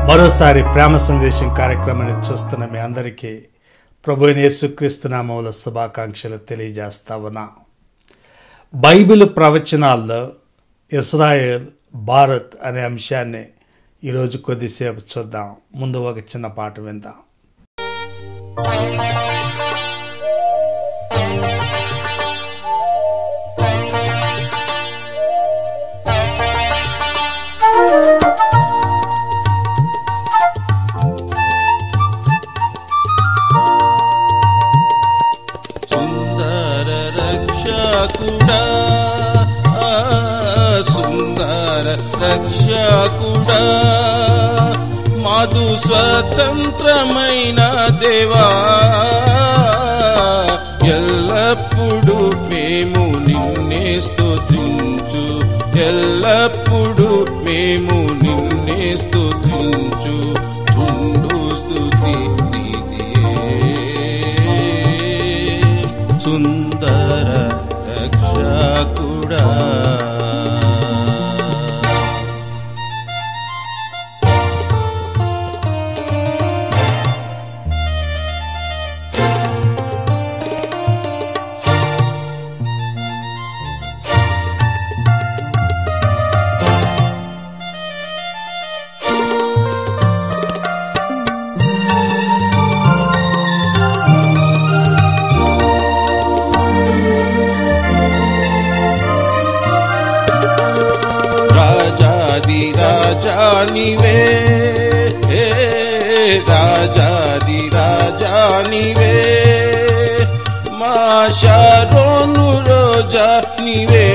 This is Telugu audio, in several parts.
మరోసారి ప్రేమ సందేశం కార్యక్రమాన్ని చూస్తున్న మీ అందరికీ ప్రభు అయిన యేసుక్రీస్తు నామములో శుభాకాంక్షలు తెలియజేస్తా ఉన్నా. బైబిల్ ప్రవచనాల్లో ఇజ్రాయెల్, భారత్ అనే అంశాన్ని ఈరోజు కొద్దిసేపు చూద్దాం. ముందు ఒక చిన్న పాట విందాం. రక్షకుడా మాదు స్వతంత్రమైన దేవా, ఎల్లప్పుడూ మేము నిన్నే స్తుతించు, ఎల్లప్పుడూ మేము నిన్నే స్తుతించు. ఉండు స్తుతి నీతియే సుందర రక్షకుడా. రాజానివే రాజాది రాజానివే, మా షారోను రోజా నివే,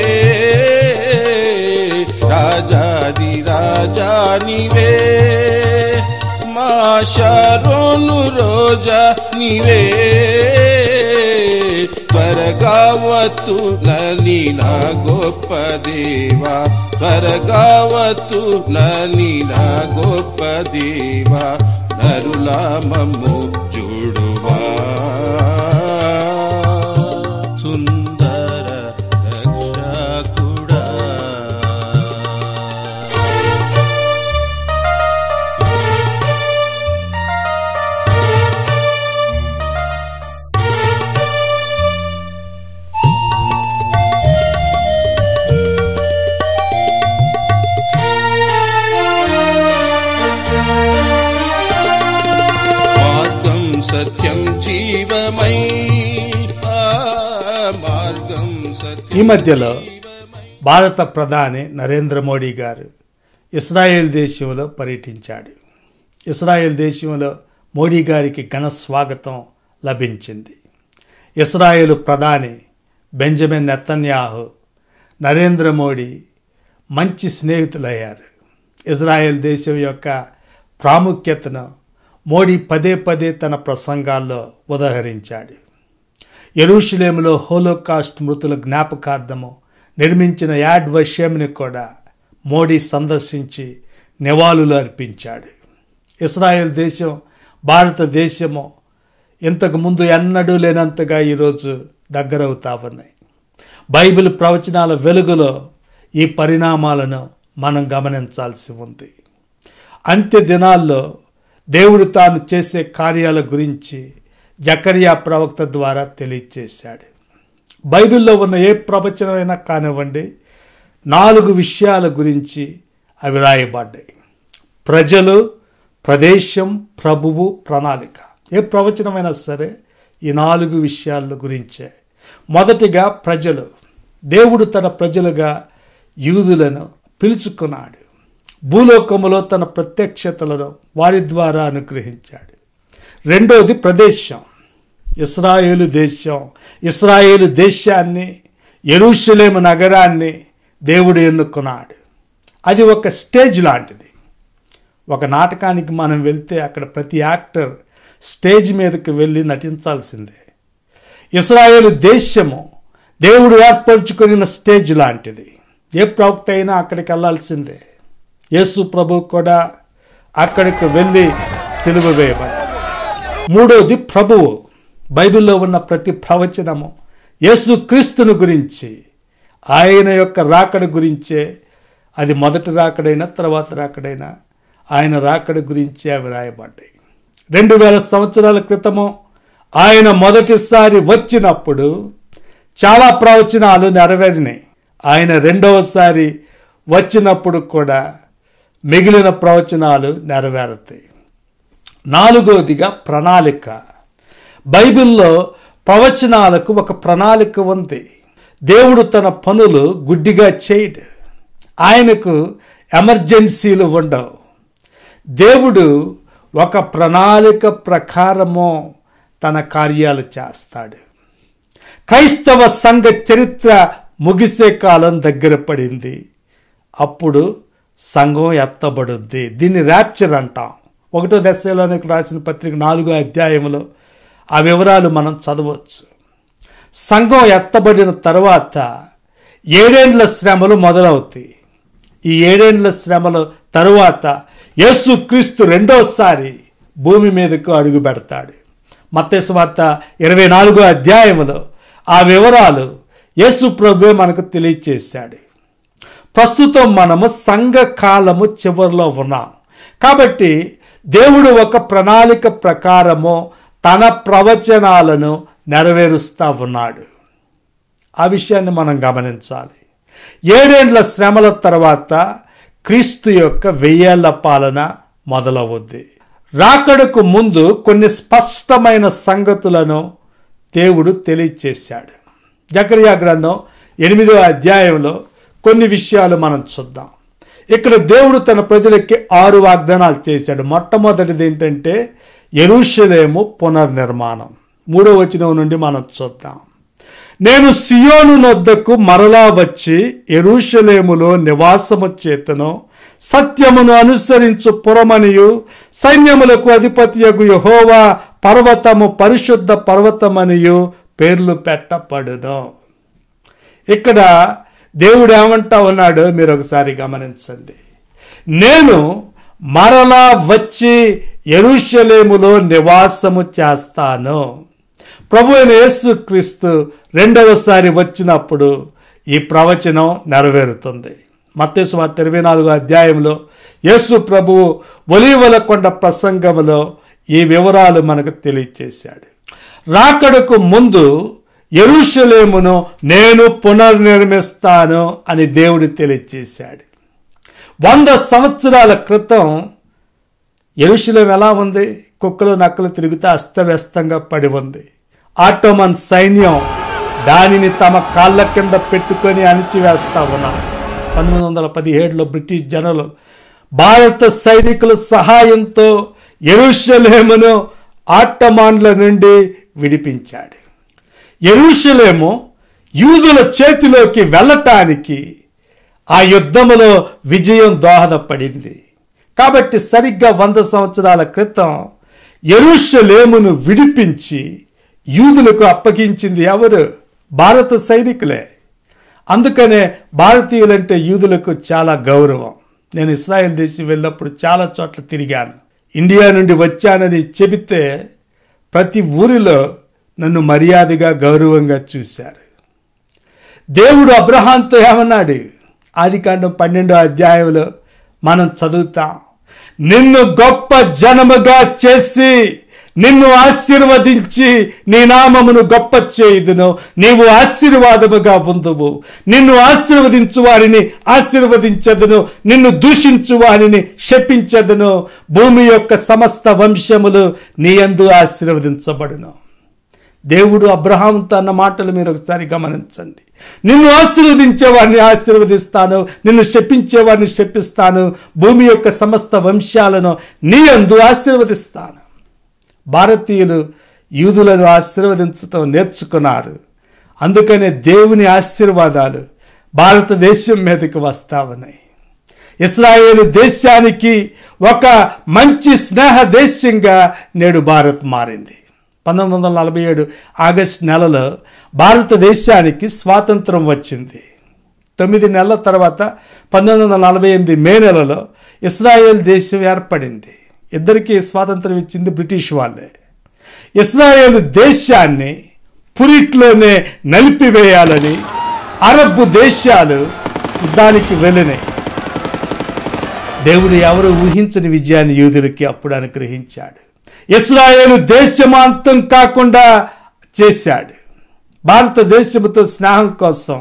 రాజాది రాజానివే, మా షారోను రోజా నివే. త్వరగావతు నని నా గొప్ప దేవా, త్వరగావతు నని నా గొప్ప దేవా, నరులా మమ్ము చూడువా. సుందర రక్షకుడా. సత్యం జీవమై మార్గం. ఈ మధ్యలో భారత ప్రధాని నరేంద్ర మోడీ గారు ఇజ్రాయెల్ దేశంలో పర్యటించాడు. ఇజ్రాయెల్ దేశంలో మోడీ గారికి ఘన స్వాగతం లభించింది. ఇజ్రాయెల్ ప్రధాని బెంజమిన్ నెతన్యాహు, నరేంద్ర మోడీ మంచి స్నేహితులయ్యారు. ఇజ్రాయెల్ దేశం యొక్క ప్రాముఖ్యతను మోడీ పదే పదే తన ప్రసంగాల్లో ఉదహరించాడు. యెరూషలేములో హోలోకాస్ట్ మృతుల జ్ఞాపకార్థము నిర్మించిన యాడ్ వషేమ్ని కూడా మోడీ సందర్శించి నివాళులు అర్పించాడు. ఇజ్రాయెల్ దేశం, భారతదేశము ఇంతకుముందు ఎన్నడూ లేనంతగా ఈరోజు దగ్గరవుతా ఉన్నాయి. బైబిల్ ప్రవచనాల వెలుగులో ఈ పరిణామాలను మనం గమనించాల్సి ఉంది. అంత్య దినాల్లో దేవుడు తాను చేసే కార్యాల గురించి జకరియా ప్రవక్త ద్వారా తెలియచేశాడు. బైబిల్లో ఉన్న ఏ ప్రవచనమైనా కానివ్వండి, 4 విషయాల గురించి అవి రాయబడ్డాయి: ప్రజలు, ప్రదేశం, ప్రభువు, ప్రణాళిక. ఏ ప్రవచనమైనా సరే ఈ 4 విషయాల గురించే. మొదటిగా ప్రజలు. దేవుడు తన ప్రజలుగా యూదులను పిలుచుకున్నాడు. భూలోకములో తన ప్రత్యక్షతలను వారి ద్వారా అనుగ్రహించాడు. రెండోది ప్రదేశం. ఇశ్రాయేలు దేశం, ఇశ్రాయేలు దేశాన్ని, యెరూషలేము నగరాన్ని దేవుడు ఎన్నుకున్నాడు. అది ఒక స్టేజ్ లాంటిది. ఒక నాటకానికి మనం వెళ్తే అక్కడ ప్రతి యాక్టర్ స్టేజ్ మీదకి వెళ్ళి నటించాల్సిందే. ఇశ్రాయేలు దేశము దేవుడు ఏర్పరచుకున్న స్టేజ్ లాంటిది. ఏ ప్రవక్త అయినా అక్కడికి వెళ్ళాల్సిందే. యేసు ప్రభు కూడా అక్కడికి వెళ్ళి సిలువ వేయబడ్డాడు. మూడోది ప్రభువు. బైబిల్లో ఉన్న ప్రతి ప్రవచనము యేసు క్రీస్తుని గురించి, ఆయన యొక్క రాకడ గురించే. అది మొదటి రాకడైనా తర్వాత రాకడైనా ఆయన రాకడ గురించి అవి రాయబడ్డాయి. 2000 సంవత్సరాల క్రితము ఆయన మొదటిసారి వచ్చినప్పుడు చాలా ప్రవచనాలు నెరవేరినాయి. ఆయన రెండవసారి వచ్చినప్పుడు కూడా మిగిలిన ప్రవచనాలు నెరవేరుతాయి. 4వదిగా ప్రణాళిక. బైబిల్లో ప్రవచనాలకు ఒక ప్రణాళిక ఉంది. దేవుడు తన పనులు గుడ్డిగా చేయడు. ఆయనకు ఎమర్జెన్సీలు ఉండవు. దేవుడు ఒక ప్రణాళిక ప్రకారము తన కార్యాలు చేస్తాడు. క్రైస్తవ సంఘ చరిత్ర ముగిసే కాలం దగ్గర పడింది. అప్పుడు సంఘం ఎత్తబడుద్ది. దీన్ని ర్యాప్చర్ అంటాం. 1 దశలోనికి రాసిన పత్రిక 4వ అధ్యాయంలో ఆ వివరాలు మనం చదవచ్చు. సంఘం ఎత్తబడిన తర్వాత 7 ఏండ్ల శ్రమలు మొదలవుతాయి. ఈ 7 ఏండ్ల శ్రమల తరువాత యేసుక్రీస్తు రెండోసారి భూమి మీదకు అడుగు పెడతాడు. మత్తయి సువార్త 24వ అధ్యాయంలో ఆ వివరాలు యేసు ప్రభువే మనకు తెలియచేశాడు. ప్రస్తుతం మనము సంఘ కాలము చివరిలో ఉన్నాం. కాబట్టి దేవుడు ఒక ప్రణాళిక ప్రకారము తన ప్రవచనాలను నెరవేరుస్తూ ఉన్నాడు. ఆ విషయాన్ని మనం గమనించాలి. 7 ఏండ్ల శ్రమల తర్వాత క్రీస్తు యొక్క 1000 ఏళ్ల పాలన మొదలవుద్ది. రాకడకు ముందు కొన్ని స్పష్టమైన సంగతులను దేవుడు తెలియచేశాడు. జకరియా గ్రంథం 8వ అధ్యాయంలో కొన్ని విషయాలు మనం చూద్దాం. ఇక్కడ దేవుడు తన ప్రజలకి 6 వాగ్దానాలు చేశాడు. మొట్టమొదటిది ఏంటంటే యెరూషలేము పునర్నిర్మాణం. 3వ వచనం నుండి మనం చూద్దాం. నేను సియోను నొద్దకు మరలా వచ్చి యెరూషలేములో నివాసము చేతను, సత్యమును అనుసరించు పురమనియు సైన్యములకు అధిపతియగు యెహోవా పర్వతము పరిశుద్ధ పర్వతమనియు పేర్లు పెట్టబడును. ఇక్కడ దేవుడు ఏమంటా ఉన్నాడో మీరు ఒకసారి గమనించండి. నేను మరలా వచ్చి యెరూషలేములో నివాసము చేస్తాను. ప్రభు అయిన యేసుక్రీస్తు రెండవసారి వచ్చినప్పుడు ఈ ప్రవచనం నెరవేరుతుంది. మత్తయి సువార్త 24వ అధ్యాయంలో యేసు ప్రభువు ఒలీవల కొండ ప్రసంగంలో ఈ వివరాలు మనకు తెలియచేశాడు. రాకడకు ముందు యెరూషలేమును నేను పునర్నిర్మిస్తాను అని దేవుడు తెలియచేశాడు. 100 సంవత్సరాల క్రితం యెరూషలేము ఎలా ఉంది? కుక్కలు నక్కలు తిరుగుతూ అస్తవ్యస్తంగా పడి ఉంది. ఆటోమన్ సైన్యం దానిని తమ కాళ్ళ కింద పెట్టుకొని అణిచివేస్తా ఉన్నారు. 1917లో బ్రిటిష్ జనరల్ భారత సైనికుల సహాయంతో యెరూషలేమును ఆటోమాన్ల నుండి విడిపించాడు. యెరూషలేము యూదుల చేతిలోకి వెళ్ళటానికి ఆ యుద్ధములో విజయం దోహదపడింది. కాబట్టి సరిగ్గా 100 సంవత్సరాల క్రితం యెరూషలేమును విడిపించి యూదులకు అప్పగించింది ఎవరు? భారత సైనికులే. అందుకనే భారతీయులంటే యూదులకు చాలా గౌరవం. నేను ఇస్రాయేల్ దేశం వెళ్ళినప్పుడు చాలా చోట్ల తిరిగాను. ఇండియా నుండి వచ్చానని చెబితే ప్రతి ఊరిలో నన్ను మర్యాదగా గౌరవంగా చూశారు. దేవుడు అబ్రహాంతో ఏమన్నాడు? ఆదికాండం 12వ అధ్యాయంలో మనం చదువుతాం. నిన్ను గొప్ప జనముగా చేసి నిన్ను ఆశీర్వదించి నీ నామమును గొప్ప చేయుదును, నీవు ఆశీర్వాదముగా ఉందువు. నిన్ను ఆశీర్వదించు వారిని ఆశీర్వదించదును, నిన్ను దూషించు వారిని శపించదును. భూమి యొక్క సమస్త వంశములు నీ యందు ఆశీర్వదించబడును. దేవుడు అబ్రహాముతో అన్న మాటలు మీరు ఒకసారి గమనించండి. నిన్ను ఆశీర్వదించేవారిని ఆశీర్వదిస్తాను, నిన్ను శపించేవారిని శపిస్తాను, భూమి యొక్క సమస్త వంశాలను నీ యందు ఆశీర్వదిస్తాను. భారతీయులు యూదులను ఆశీర్వదించడం నేర్చుకున్నారు. అందుకనే దేవుని ఆశీర్వాదాలు భారతదేశం మీదకి వస్తా ఉన్నాయి. ఇశ్రాయేలు దేశానికి ఒక మంచి స్నేహ దేశంగా నేడు భారత్ మారింది. 1947 ఆగస్టు నెలలో భారతదేశానికి స్వాతంత్రం వచ్చింది. 9 నెలల తర్వాత 1948 మే నెలలో ఇశ్రాయేల్ దేశం ఏర్పడింది. ఇద్దరికీ స్వాతంత్రం ఇచ్చింది బ్రిటిష్ వాళ్ళే. ఇశ్రాయేల్ దేశాన్ని పురిట్లోనే నలిపివేయాలని అరబ్ దేశాలు దానికి వెళ్ళినాయి. దేవుడు ఎవరు ఊహించని విజయాన్ని యూదులకి అప్పుడు అనుగ్రహించాడు. ఇశ్రాయేలు దేశమాంతం కాకుండా చేశాడు. భారతదేశంతో స్నేహం కోసం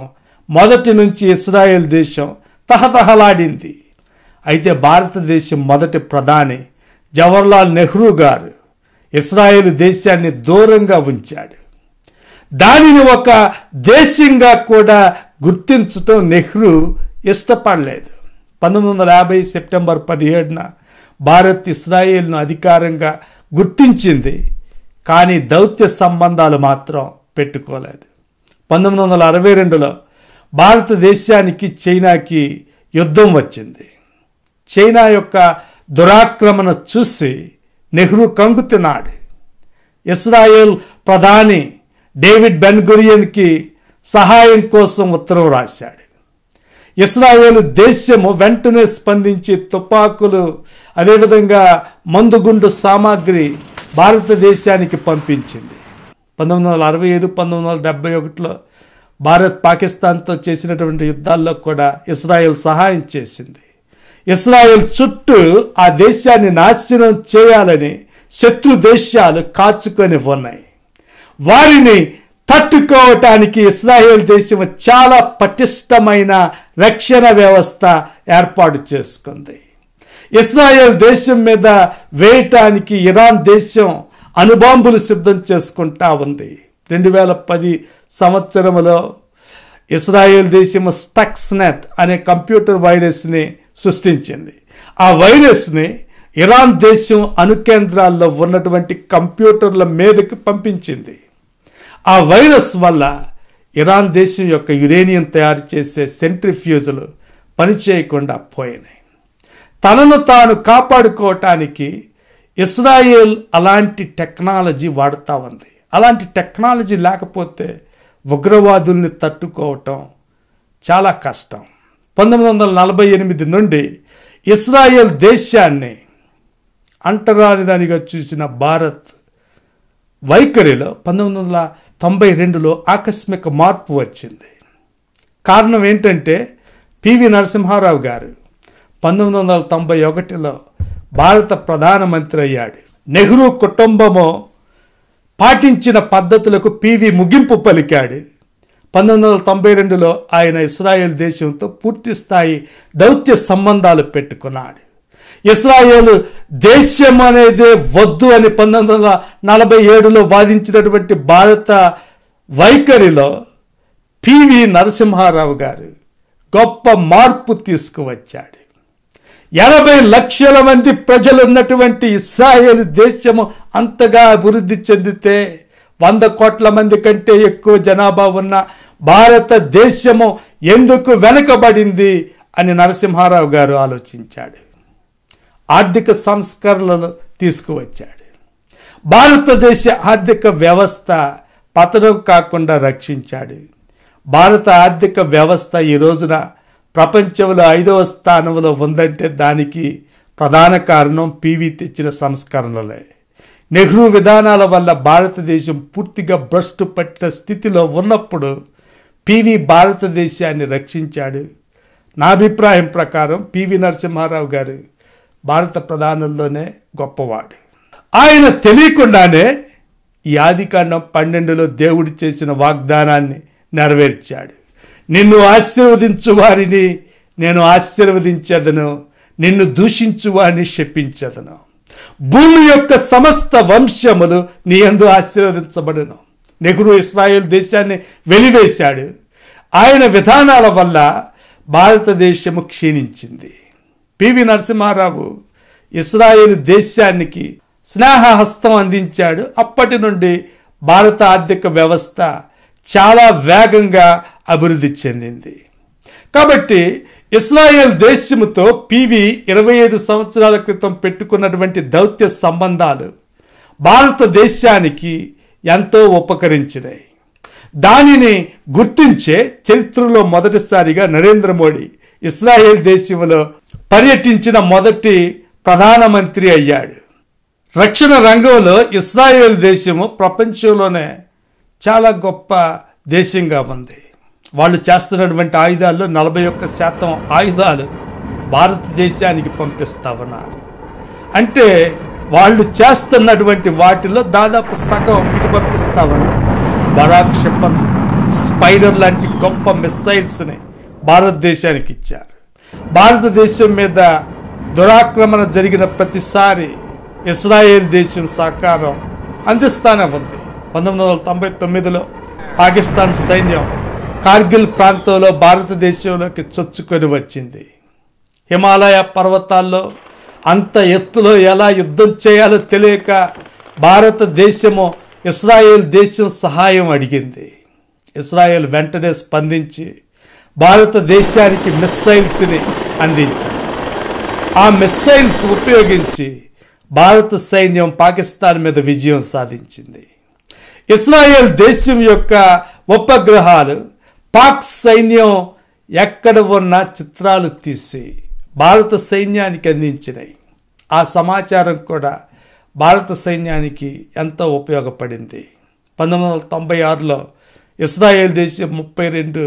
మొదటి నుంచి ఇశ్రాయేల్ దేశం తహతహలాడింది. అయితే భారతదేశం మొదటి ప్రధాని జవహర్లాల్ నెహ్రూ గారు ఇశ్రాయేల్ దేశాన్ని దూరంగా ఉంచాడు. దానిని ఒక దేశంగా కూడా గుర్తించటం నెహ్రూ ఇష్టపడలేదు. 1950 సెప్టెంబర్ 17న భారత్ ఇశ్రాయేల్ను అధికారంగా గుర్తించింది. కానీ దౌత్య సంబంధాలు మాత్రం పెట్టుకోలేదు. 1962లో భారతదేశానికి చైనాకి యుద్ధం వచ్చింది. చైనా యొక్క దురాక్రమణ చూసి నెహ్రూ కంగుతిన్నాడు. ఇశ్రాయేల్ ప్రధాని డేవిడ్ బెన్ గురియన్కి సహాయం కోసం ఉత్తరం రాశాడు. ఇశ్రాయేలు దేశము వెంటనే స్పందించి తుపాకులు, అదేవిధంగా మందుగుండు సామాగ్రి భారతదేశానికి పంపించింది. 1965, 1971లో భారత్ పాకిస్తాన్తో చేసినటువంటి యుద్ధాల్లో కూడా ఇశ్రాయేల్ సహాయం చేసింది. ఇశ్రాయేల్ చుట్టూ ఆ దేశాన్ని నాశనం చేయాలని శత్రు దేశాలు కాచుకొని ఉన్నాయి. వారిని తట్టుకోవటానికి ఇశ్రాయేల్ దేశం చాలా పటిష్టమైన రక్షణ వ్యవస్థ ఏర్పాటు చేసుకుంది. ఇశ్రాయేల్ దేశం మీద వేయటానికి ఇరాన్ దేశం అణుబాంబులు సిద్ధం చేసుకుంటా ఉంది. 2010 సంవత్సరంలో ఇశ్రాయేల్ దేశం స్టక్స్నెట్ అనే కంప్యూటర్ వైరస్ని సృష్టించింది. ఆ వైరస్ని ఇరాన్ దేశం అణుకేంద్రాల్లో ఉన్నటువంటి కంప్యూటర్ల మీదకి పంపించింది. ఆ వైరస్ వల్ల ఇరాన్ దేశం యొక్క యురేనియం తయారు చేసే సెంట్రిఫ్యూజులు పనిచేయకుండా పోయినాయి. తనను తాను కాపాడుకోవటానికి ఇశ్రాయేల్ అలాంటి టెక్నాలజీ వాడుతూ ఉంది. అలాంటి టెక్నాలజీ లేకపోతే ఉగ్రవాదుల్ని తట్టుకోవటం చాలా కష్టం. 1948 నుండి ఇశ్రాయేల్ దేశాన్ని అంటరానిదానిగా చూసిన భారత్ వైఖరిలో 1992లో ఆకస్మిక మార్పు వచ్చింది. కారణం ఏంటంటే పివి నరసింహారావు గారు 1991లో భారత ప్రధానమంత్రి అయ్యాడు. నెహ్రూ కుటుంబము పాటించిన పద్ధతులకు పివి ముగింపు పలికాడు. 1992లో ఆయన ఇశ్రాయేల్ దేశంతో పూర్తి స్థాయి దౌత్య సంబంధాలు పెట్టుకున్నాడు. ఇశ్రాయేల్ దేశం అనేది వద్దు అని 1947లో వాదించినటువంటి భారత వైఖరిలో పివి నరసింహారావు గారు గొప్ప మార్పు తీసుకువచ్చాడు. 80 లక్షల మంది ప్రజలు ఉన్నటువంటి ఇశ్రాయేల్ దేశము అంతగా అభివృద్ధి చెందితే 100 కోట్ల మంది కంటే ఎక్కువ జనాభా ఉన్న భారతదేశము ఎందుకు వెనుకబడింది అని నరసింహారావు గారు ఆలోచించాడు. ఆర్థిక సంస్కరణలు తీసుకువచ్చాడు. భారతదేశ ఆర్థిక వ్యవస్థ పతనం కాకుండా రక్షించాడు. భారత ఆర్థిక వ్యవస్థ ఈ రోజున ప్రపంచంలో 5వ స్థానంలో ఉందంటే దానికి ప్రధాన కారణం పివి తెచ్చిన సంస్కరణలే. నెహ్రూ విధానాల వల్ల భారతదేశం పూర్తిగా భ్రష్టు పట్టిన స్థితిలో ఉన్నప్పుడు పివి భారతదేశాన్ని రక్షించాడు. నా అభిప్రాయం ప్రకారం పివి నరసింహారావు గారు భారత ప్రధానుల్లోనే గొప్పవాడు. ఆయన తెలియకుండానే ఈ ఆదికాండం 12లో దేవుడు చేసిన వాగ్దానాన్ని నెరవేర్చాడు. నిన్ను ఆశీర్వదించు వారిని నేను ఆశీర్వదించదను, నిన్ను దూషించు వారిని శపించదను. భూమి యొక్క సమస్త వంశములు నీ యందు ఆశీర్వదించబడును. నెహ్రూ ఇశ్రాయేల్ దేశాన్ని వెలివేశాడు. ఆయన విధానాల వల్ల భారతదేశము క్షీణించింది. పివి నరసింహారావు ఇశ్రాయేల్ దేశానికి స్నేహహస్తం అందించాడు. అప్పటి నుండి భారత ఆర్థిక వ్యవస్థ చాలా వేగంగా అభివృద్ధి చెందింది. కాబట్టి ఇశ్రాయేల్ దేశముతో పివి 25 సంవత్సరాల క్రితం పెట్టుకున్నటువంటి దౌత్య సంబంధాలు భారతదేశానికి ఎంతో ఉపకరించినాయి. దానిని గుర్తించే చరిత్రలో మొదటిసారిగా నరేంద్ర మోడీ ఇశ్రాయేల్ దేశంలో పర్యటించిన మొదటి ప్రధానమంత్రి అయ్యాడు. రక్షణ రంగంలో ఇశ్రాయేల్ దేశము ప్రపంచంలోనే చాలా గొప్ప దేశంగా ఉంది. వాళ్ళు చేస్తున్నటువంటి ఆయుధాల్లో 41% ఆయుధాలు భారతదేశానికి పంపిస్తా ఉన్నారు. అంటే వాళ్ళు చేస్తున్నటువంటి వాటిలో దాదాపు సగం ఇటు పంపిస్తా ఉన్నారు. బరాక్ క్షిపణులు, స్పైడర్ లాంటి గొప్ప మిస్సైల్స్ని భారతదేశానికి ఇచ్చారు. భారతదేశం మీద దురాక్రమణ జరిగిన ప్రతిసారి ఇస్రాయేల్ దేశం సహకారం అందిస్తానే ఉంది. 1999లో పాకిస్తాన్ సైన్యం కార్గిల్ ప్రాంతంలో భారతదేశంలోకి చొచ్చుకొని వచ్చింది. హిమాలయ పర్వతాల్లో అంత ఎత్తులో ఎలా యుద్ధం చేయాలో తెలియక భారతదేశము ఇస్రాయేల్ దేశం సహాయం అడిగింది. ఇస్రాయేల్ వెంటనే స్పందించి భారతదేశానికి మిస్సైల్స్ని అందించింది. ఆ మిస్సైల్స్ ఉపయోగించి భారత సైన్యం పాకిస్తాన్ మీద విజయం సాధించింది. ఇస్రాయేల్ దేశం యొక్క ఉపగ్రహాలు పాక్ సైన్యం ఎక్కడ ఉన్న చిత్రాలు తీసి భారత సైన్యానికి అందించినాయి. ఆ సమాచారం కూడా భారత సైన్యానికి ఎంతో ఉపయోగపడింది. 1996లో ఇస్రాయేల్ దేశం 32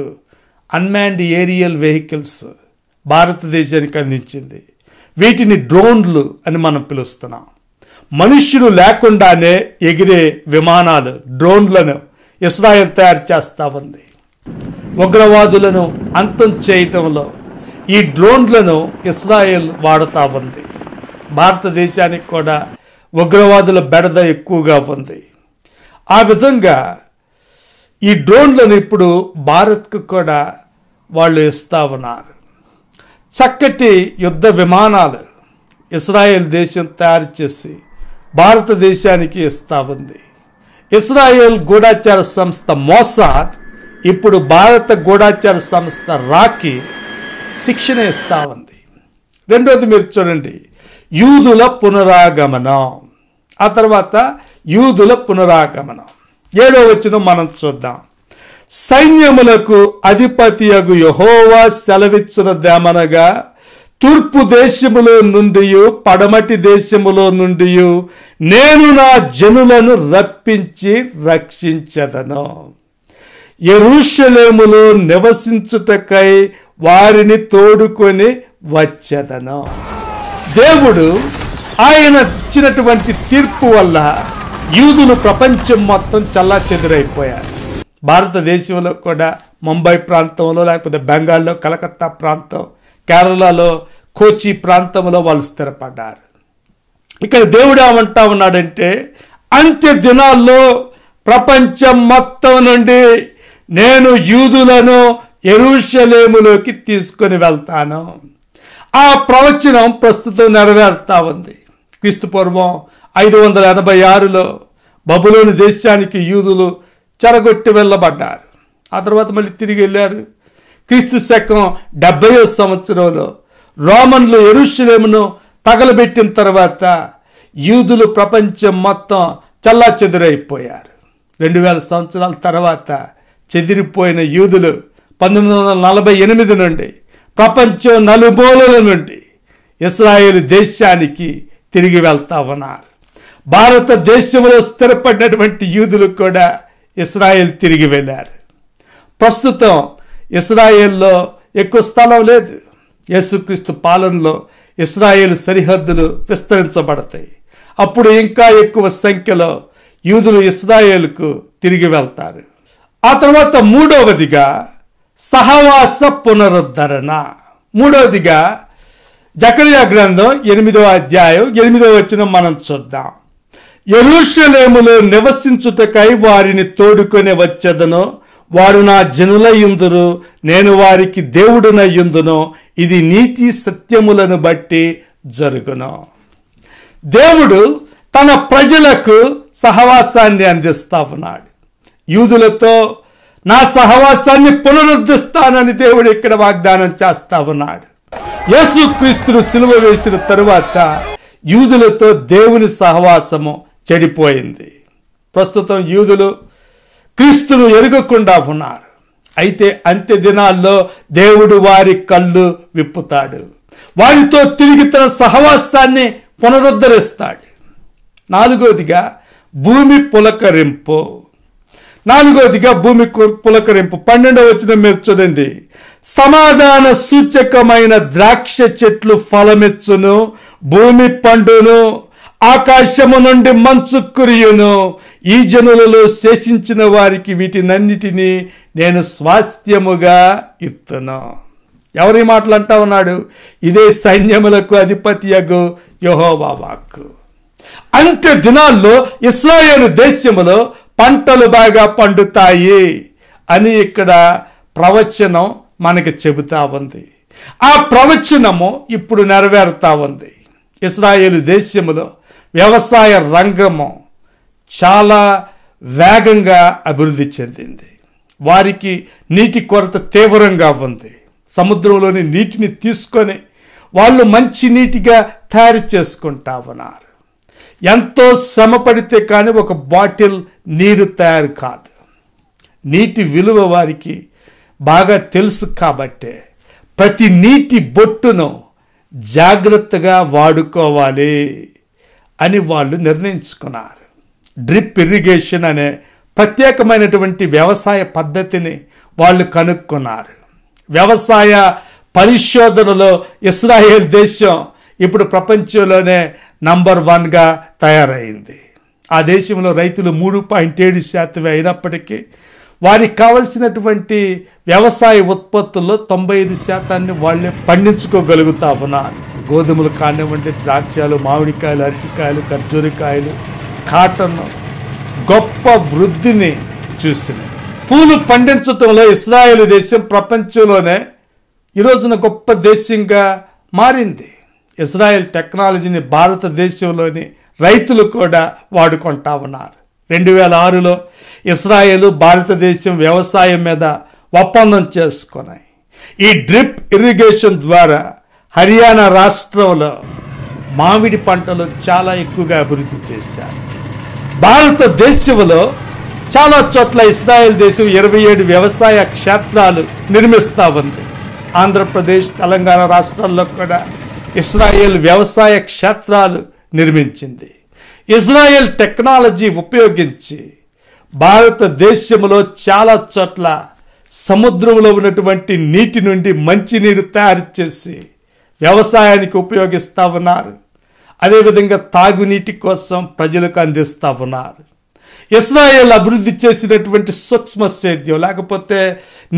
అన్మాన్డ్ ఏరియల్ వెహికల్స్ భారతదేశానికి అందించింది. వీటిని డ్రోన్లు అని మనం పిలుస్తున్నాం. మనుష్యులు లేకుండానే ఎగిరే విమానాలు, డ్రోన్లను ఇస్రాయేల్ తయారు చేస్తూ ఉంది. ఉగ్రవాదులను అంతం చేయటంలో ఈ డ్రోన్లను ఇస్రాయేల్ వాడుతూ ఉంది. భారతదేశానికి కూడా ఉగ్రవాదుల బెడద ఎక్కువగా ఉంది. ఆ విధంగా ఈ డ్రోన్లను ఇప్పుడు భారత్కు కూడా వాళ్ళు ఇస్తూ ఉన్నారు. చక్కటి యుద్ధ విమానాలు ఇస్రాయేల్ దేశం తయారు చేసి భారతదేశానికి ఇస్తూ ఉంది. ఇస్రాయేల్ గూఢాచార సంస్థ మోసాద్ ఇప్పుడు భారత గూఢాచార సంస్థ రాకి శిక్షణ ఇస్తూ ఉంది. రెండోది మీరు చూడండి, యూదుల పునరాగమనం. ఆ తర్వాత యూదుల పునరాగమనం 7వ వచనం మనం చూద్దాం. సైన్యములకు అధిపతియగు యెహోవా సెలవిచ్చునదేమనగా, తూర్పు దేశములో నుండి పడమటి దేశములో నుండి నేను నా జనులను రప్పించి రక్షించెదను. యెరూషలేములో నివసించుటకై వారిని తోడుకొని వచ్చెదను. దేవుడు ఆయన ఇచ్చినటువంటి తీర్పు వల్ల యూదులు ప్రపంచం మొత్తం చల్లాచెదురైపోయారు. భారతదేశంలో కూడా ముంబై ప్రాంతంలో, లేకపోతే బెంగాల్లో కలకత్తా ప్రాంతం, కేరళలో కోచి ప్రాంతంలో వాళ్ళు స్థిరపడ్డారు. ఇక్కడ దేవుడు ఏమంటా ఉన్నాడంటే, అంత్య దినాల్లో ప్రపంచం మొత్తం నుండి నేను యూదులను యెరూషలేములోకి తీసుకొని వెళ్తాను. ఆ ప్రవచనం ప్రస్తుతం నెరవేరుతా ఉంది. క్రీస్తు పూర్వం 586లో బబులోను దేశానికి యూదులు చెరగొట్టి వెళ్ళబడ్డారు. ఆ తర్వాత మళ్ళీ తిరిగి వెళ్ళారు. క్రీస్తు శకం 70వ సంవత్సరంలో రోమన్లు యెరూషలేమును తగలబెట్టిన తర్వాత యూదులు ప్రపంచం మొత్తం చల్లాచెదురైపోయారు. 2000 సంవత్సరాల తర్వాత చెదిరిపోయిన యూదులు 1948 నుండి ప్రపంచం నలుమూలల నుండి ఇశ్రాయేలు దేశానికి తిరిగి వెళ్తా ఉన్నారు. భారతదేశంలో స్థిరపడినటువంటి యూదులు కూడా ఇశ్రాయేల్ తిరిగి వెళ్ళారు. ప్రస్తుతం ఇశ్రాయేల్లో ఎక్కువ స్థలం లేదు. యేసుక్రీస్తు పాలనలో ఇశ్రాయేలు సరిహద్దులు విస్తరించబడతాయి. అప్పుడు ఇంకా ఎక్కువ సంఖ్యలో యూదులు ఇశ్రాయేలుకు తిరిగి వెళ్తారు. ఆ తర్వాత మూడవదిగా సహవాస పునరుద్ధరణ. మూడవదిగా జకర్యా గ్రంథం 8వ అధ్యాయం 8వ వచనం మనం చూద్దాం. యెరూషలేములో నివసించుటకై వారిని తోడుకొని వచ్చెదను, వారు నా జనులయ్యుందురు, నేను వారికి దేవుడునయ్యుందును, ఇది నీతి సత్యములను బట్టి జరుగును. దేవుడు తన ప్రజలకు సహవాసాన్ని అందిస్తా ఉన్నాడు. యూదులతో నా సహవాసాన్ని పునరుద్ధరిస్తానని దేవుడు ఇక్కడ వాగ్దానం చేస్తా ఉన్నాడు. యేసుక్రీస్తును సిలువ వేసిన తరువాత యూదులతో దేవుని సహవాసము చెడిపోయింది. ప్రస్తుతం యూదులు క్రీస్తును ఎరుగకుండా ఉన్నారు. అయితే అంత్య దినాల్లో దేవుడు వారి కళ్ళు విప్పుతాడు. వారితో తిరిగి తన సహవాసాన్ని పునరుద్ధరిస్తాడు. నాలుగవదిగా భూమి పులకరింపు. 4వదిగా భూమి పులకరింపు. 12వ వచనం మీరు చూడండి. సమాధాన సూచకమైన ద్రాక్ష చెట్లు ఫలమిచ్చును, భూమి పండును, ఆకాశము నుండి మంచు కురియును. ఈ జనులలో శేషించిన వారికి వీటినన్నిటినీ నేను స్వాస్థ్యముగా ఇత్తును. ఎవరి మాటలు అంటా ఉన్నాడు? ఇదే సైన్యములకు అధిపతియగు యెహోవా వాక్కు. అంత్య దినాల్లో ఇశ్రాయేలు దేశములో పంటలు బాగా పండుతాయి అని ఇక్కడ ప్రవచనం మనకి చెబుతా ఉంది. ఆ ప్రవచనము ఇప్పుడు నెరవేరుతా ఉంది. ఇశ్రాయేలు దేశములో వ్యవసాయ రంగము చాలా వేగంగా అభివృద్ధి చెందింది. వారికి నీటి కొరత తీవ్రంగా ఉంది. సముద్రంలోని నీటిని తీసుకొని వాళ్ళు మంచి నీటిగా తయారు చేసుకుంటా ఉన్నారు. ఎంతో శ్రమ పడితే కానీ ఒక బాటిల్ నీరు తయారు కాదు. నీటి విలువ వారికి బాగా తెలుసు కాబట్టే ప్రతి నీటి బొట్టును జాగ్రత్తగా వాడుకోవాలి అని వాళ్ళు నిర్ణయించుకున్నారు. డ్రిప్ ఇరిగేషన్ అనే ప్రత్యేకమైనటువంటి వ్యవసాయ పద్ధతిని వాళ్ళు కనుక్కున్నారు. వ్యవసాయ పరిశోధనలో ఇశ్రాయేల్ దేశం ఇప్పుడు ప్రపంచంలోనే నంబర్ 1గా తయారైంది. ఆ దేశంలో రైతులు 3.7% అయినప్పటికీ వారికి కావలసినటువంటి వ్యవసాయ ఉత్పత్తుల్లో 95% వాళ్ళే పండించుకోగలుగుతా ఉన్నారు. గోధుమలు కానివ్వండి, ద్రాక్షలు, మామిడికాయలు, అరటికాయలు, ఖర్జూరకాయలు, కాటన్ గొప్ప వృద్ధిని చూసింది. పూలు పండించడంలో ఇశ్రాయేలు దేశం ప్రపంచంలోనే ఈరోజున గొప్ప దేశంగా మారింది. ఇజ్రాయెల్ టెక్నాలజీని భారతదేశంలోని రైతులు కూడా వాడుకుంటా ఉన్నారు. 2006లో ఇజ్రాయెల్ భారతదేశం వ్యవసాయం మీద ఒప్పందం చేసుకున్నాయి. ఈ డ్రిప్ ఇరిగేషన్ ద్వారా హర్యానా రాష్ట్రంలో మామిడి పంటలు చాలా ఎక్కువగా అభివృద్ధి చేశారు. భారతదేశంలో చాలా చోట్ల ఇజ్రాయెల్ దేశం 27 వ్యవసాయ క్షేత్రాలు నిర్మిస్తూ ఉంది. ఆంధ్రప్రదేశ్, తెలంగాణ రాష్ట్రాల్లో కూడా ఇజ్రాయెల్ వ్యవసాయ క్షేత్రాలు నిర్మించింది. ఇజ్రాయెల్ టెక్నాలజీ ఉపయోగించి భారతదేశంలో చాలా చోట్ల సముద్రంలో ఉన్నటువంటి నీటి నుండి మంచినీరు తయారు చేసి వ్యవసాయానికి ఉపయోగిస్తూ ఉన్నారు. అదేవిధంగా తాగునీటి కోసం ప్రజలకు అందిస్తూ ఉన్నారు. ఇజ్రాయెల్ అభివృద్ధి చేసినటువంటి సూక్ష్మ సేద్యం లేకపోతే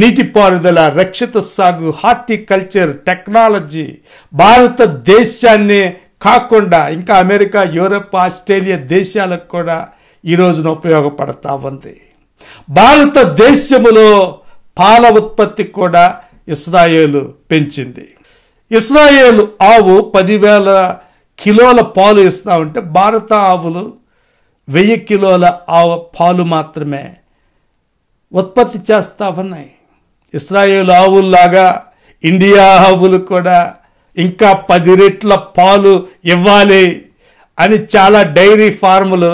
నీటిపారుదల, రక్షిత సాగు, హార్టికల్చర్ టెక్నాలజీ భారతదేశాన్ని కాకుండా ఇంకా అమెరికా, యూరప్, ఆస్ట్రేలియా దేశాలకు కూడా ఈ రోజున ఉపయోగపడతా ఉంది. భారతదేశంలో పాల ఉత్పత్తి కూడా ఇజ్రాయెల్ పెంచింది. ఇజ్రాయెల్ ఆవు 10,000 కిలోల పాలు ఇస్తూ ఉంటే భారత ఆవులు 1000 కిలోల పాలు మాత్రమే ఉత్పత్తి చేస్తూ ఉన్నాయి. ఇజ్రాయెల్ ఆవుల్లాగా ఇండియా ఆవులు కూడా ఇంకా 10 రెట్ల పాలు ఇవ్వాలి అని చాలా డైరీ ఫార్ములు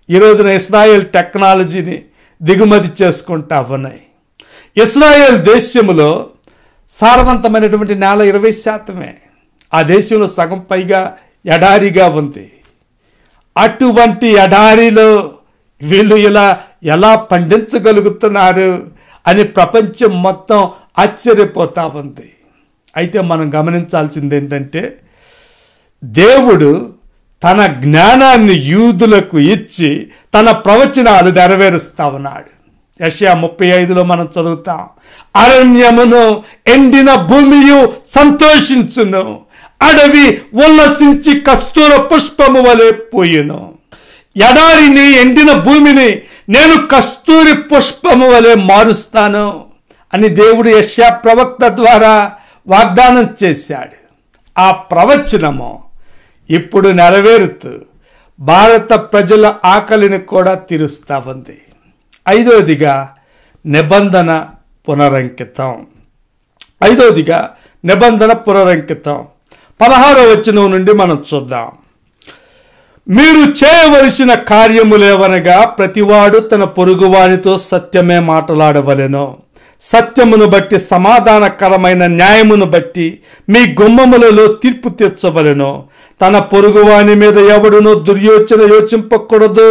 ఈ రోజున ఇజ్రాయెల్ టెక్నాలజీని దిగుమతి చేసుకుంటా ఉన్నాయి. ఇజ్రాయెల్ దేశంలో సారవంతమైనటువంటి నేల 20%. ఆ దేశంలో సగం పైగా ఎడారిగా ఉంది. అటువంటి ఎడారిలో వీళ్ళు ఇలా ఎలా పండించగలుగుతున్నారు అని ప్రపంచం మొత్తం ఆశ్చర్యపోతా ఉంది. అయితే మనం గమనించాల్సింది ఏంటంటే దేవుడు తన జ్ఞానాన్ని యూదులకు ఇచ్చి తన ప్రవచనాలు నెరవేరుస్తా ఉన్నాడు. యెషయా 35లో మనం చదువుతాం, అరణ్యమును ఎండిన భూమియు సంతోషించును, అడవి ఉల్లసించి కస్తూర పుష్పము వలె పోయును. ఎడారిని, ఎండిన భూమిని నేను కస్తూరి పుష్పము వలె మారుస్తాను అని దేవుడు యెషయా ప్రవక్త ద్వారా వాగ్దానం చేశాడు. ఆ ప్రవచనము ఇప్పుడు నెరవేరుతూ భారత ప్రజల ఆకలిని కూడా తీరుస్తా ఉంది. 5వదిగా నిబంధన పునరంకితం. 16వ వచనం నుండి మనం చూద్దాం. మీరు చేయవలసిన కార్యములేవనగా ప్రతివాడు తన పొరుగువానితో సత్యమే మాట్లాడవలెను, సత్యమును బట్టి సమాధానకరమైన న్యాయమును బట్టి మీ గుమ్మములలో తీర్పు తీర్చవలెను. తన పొరుగువాని మీద ఎవడునూ దుర్యోచన యోచింపకూడదు,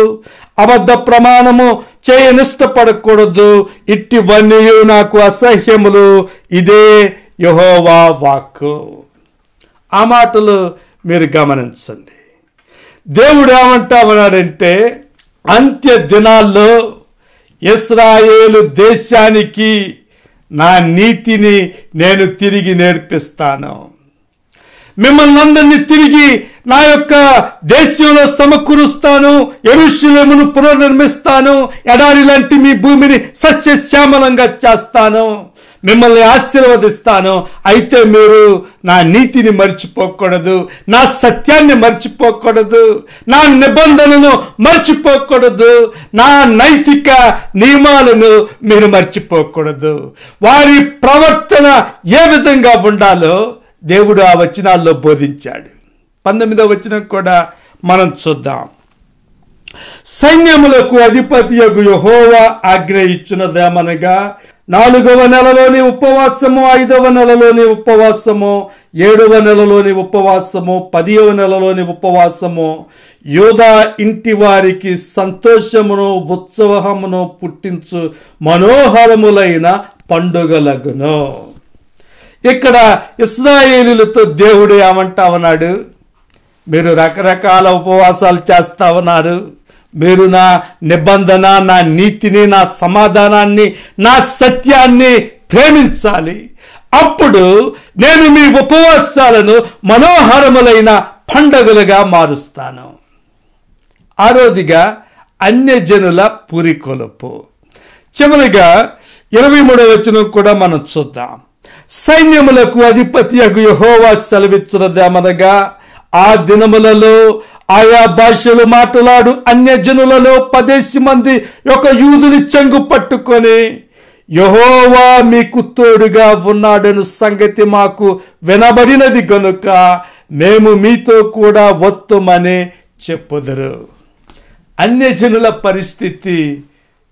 అబద్ధ ప్రమాణము చేయనిష్టపడకూడదు. ఇట్టివన్నీ నాకు అసహ్యములు. ఇదే యెహోవా వాక్కు. ఆ మాటలు మీరు గమనించండి. దేవుడు ఏమంటామన్నాడంటే, అంత్య దినాల్లో ఇశ్రాయేలు దేశానికి నా నీతిని నేను తిరిగి నేర్పిస్తాను. మిమ్మల్ని అందరినీ తిరిగి నా యొక్క దేశంలో సమకూరుస్తాను. యెరూషలేమును పునర్నిర్మిస్తాను. ఎడారి లాంటి మీ భూమిని సస్యశ్యామలంగా చేస్తాను. మిమ్మల్ని ఆశీర్వదిస్తాను. అయితే మీరు నా నీతిని మర్చిపోకూడదు, నా సత్యాన్ని మర్చిపోకూడదు, నా నిబంధనను మర్చిపోకూడదు, నా నైతిక నియమాలను మీరు మర్చిపోకూడదు. వారి ప్రవర్తన ఏ విధంగా ఉండాలో దేవుడు ఆ వచనాల్లో బోధించాడు. 19వ వచనం కూడా మనం చూద్దాం. సైన్యములకు అధిపతియగు యెహోవా ఆజ్ఞ ఇచ్చున్నదేమనగా, 4వ నెలలోని ఉపవాసము, 5వ నెలలోని ఉపవాసము, 7వ నెలలోని ఉపవాసము, 10వ నెలలోని ఉపవాసము యూదా ఇంటి వారికి సంతోషమును ఉత్సాహమును పుట్టించు మనోహరములైన పండుగలగును. ఇక్కడ ఇశ్రాయేలీలతో దేవుడు ఏమంటా ఉన్నాడు? మీరు రకరకాల ఉపవాసాలు చేస్తా ఉన్నారు. మీరు నా నిబంధన, నా నీతిని, నా సమాధానాన్ని, నా సత్యాన్ని ప్రేమించాలి. అప్పుడు నేను మీ ఉపవాసాలను మనోహరములైన పండుగలుగా మారుస్తాను. ఆరోదిగా అన్యజనుల పురికొలుపు. చివరిగా 23వ వచనం కూడా మనం చూద్దాం. సైన్యములకు అధిపతియగు యెహోవా సెలవిచ్చున్నదేమనగా, ఆ దినములలో ఆయా భాషలు మాట్లాడు అన్యజనులలో 10 మంది ఒక యూదుని చెంగు పట్టుకొని, యెహోవా మీకు తోడుగా ఉన్నాడని సంగతి మాకు వినబడినది గనుక మేము మీతో కూడా వత్తుమని చెప్పుదురు. అన్యజనుల పరిస్థితి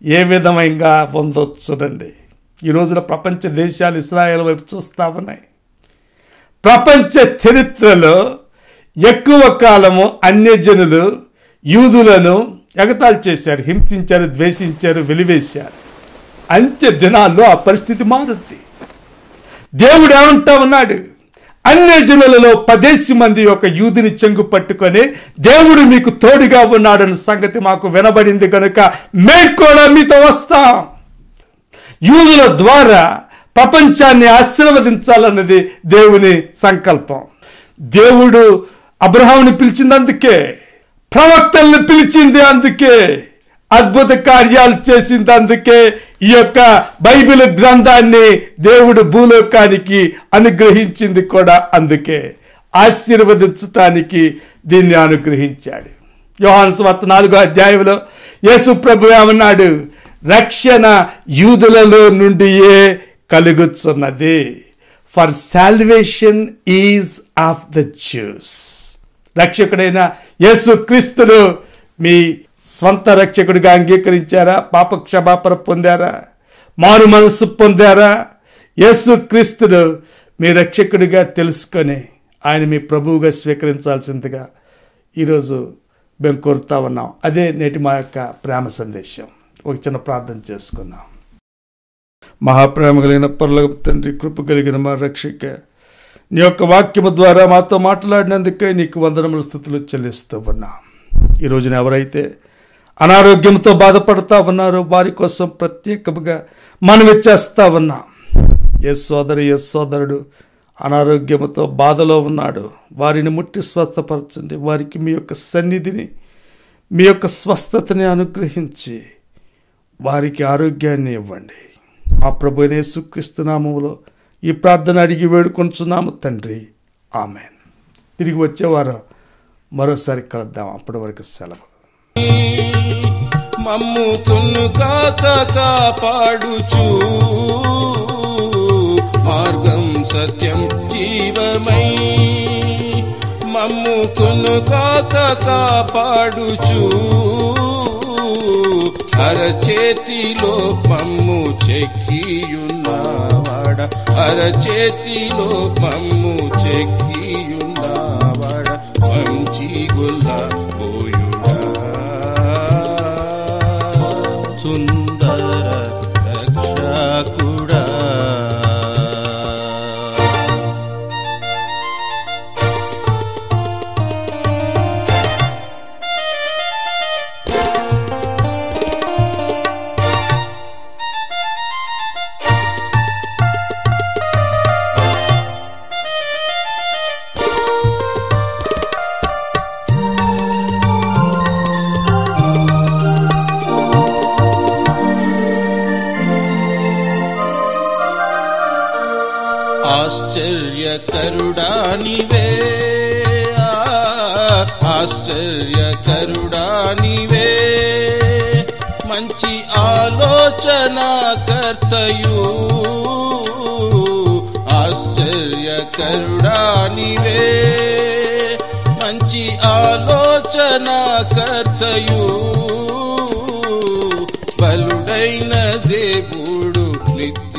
ఏ విధంగా ఉందో చూడండి. ఈ రోజున ప్రపంచ దేశాలు ఇశ్రాయేలు వైపు చూస్తా ఉన్నాయి. ప్రపంచ చరిత్రలో ఎక్కువ కాలము అన్యజనులు యూదులను ఎగతాళి చేశారు, హింసించారు, ద్వేషించారు, వెలివేశారు. అంత్య దినాల్లో ఆ పరిస్థితి మారుద్ది. దేవుడు ఏమంటా ఉన్నాడు? అన్యజనులలో 10 మంది ఒక యూదుని చెంగు పట్టుకొని, దేవుడు మీకు తోడుగా ఉన్నాడన్న సంగతి మాకు వినబడింది కనుక మేము కూడా మీతో వస్తాం. యూదుల ద్వారా ప్రపంచాన్ని ఆశీర్వదించాలన్నది దేవుని సంకల్పం. దేవుడు అబ్రహాముని పిలిచింది అందుకే, ప్రవక్తల్ని పిలిచింది అందుకే, అద్భుత కార్యాలు చేసింది అందుకే, ఈ యొక్క బైబిల్ గ్రంథాన్ని దేవుడు భూలోకానికి అనుగ్రహించింది కూడా అందుకే. ఆశీర్వదించటానికి దీన్ని అనుగ్రహించాడు. యోహాను సువార్త 4వ అధ్యాయంలో యేసు ప్రభు ఏమన్నాడు? రక్షణ యూదులలో నుండియే కలుగుతున్నది. For salvation is of the Jews. రక్షకుడైన యేసు క్రీస్తును మీ స్వంత రక్షకుడిగా అంగీకరించారా? పాప క్షమాపణ పొందారా? మారు మనస్సు పొందారా? యేసు క్రీస్తును మీ రక్షకుడిగా తెలుసుకొని ఆయన మీ ప్రభువుగా స్వీకరించాల్సిందిగా ఈరోజు మేము కోరుతా ఉన్నాం. అదే నేటి మా యొక్క ప్రేమ సందేశం. ఒక చిన్న ప్రార్థన చేసుకుందాం. మహాప్రేమ కలిగిన పరలోకపు తండ్రి, కృప కలిగిన మా రక్షక, నీ యొక్క వాక్యము ద్వారా మాతో మాట్లాడినందుకే నీకు వందనములు, స్తుతులు చెల్లిస్తూ ఉన్నాం. ఈ రోజున ఎవరైతే అనారోగ్యంతో బాధపడతా ఉన్నారో వారి కోసం ప్రత్యేకంగా మనవి చేస్తా ఉన్నాం. ఏ సోదరుడు అనారోగ్యంతో బాధలో ఉన్నాడు, వారిని ముట్టి స్వస్థపరచండి. వారికి మీ యొక్క సన్నిధిని, మీ యొక్క స్వస్థతని అనుగ్రహించి వారికి ఆరోగ్యాన్ని ఇవ్వండి. మా ప్రభువైన యేసుక్రీస్తు నామములో ఈ ప్రార్థన అడిగి వేడుకొంచున్నాము తండ్రి, ఆమేన్. తిరిగి వచ్చేవారం మరోసారి కలుద్దాం. అప్పటి వరకు సెలవు. మమ్ము కొన్ను కాక కాపాడుచు మార్గం సత్యం జీవమై, మమ్ము కొన్ను కాక కాపాడుచు అరచేతిలో మమ్ము చెక్కియున్న అరచేతిలో మమ్ము చెక్కియున్నావాడ మంచి గొల్ల పోయుడా సుందర రక్షకుడా ఆశ్చర్యకరుడా నీవే ఆశ్చర్యకరుడా నీవే మంచి ఆలోచనకర్తయు ఆశ్చర్యకరుడా నీవే మంచి ఆలోచనకర్తయు బలుడైన దేవుడు నిత్య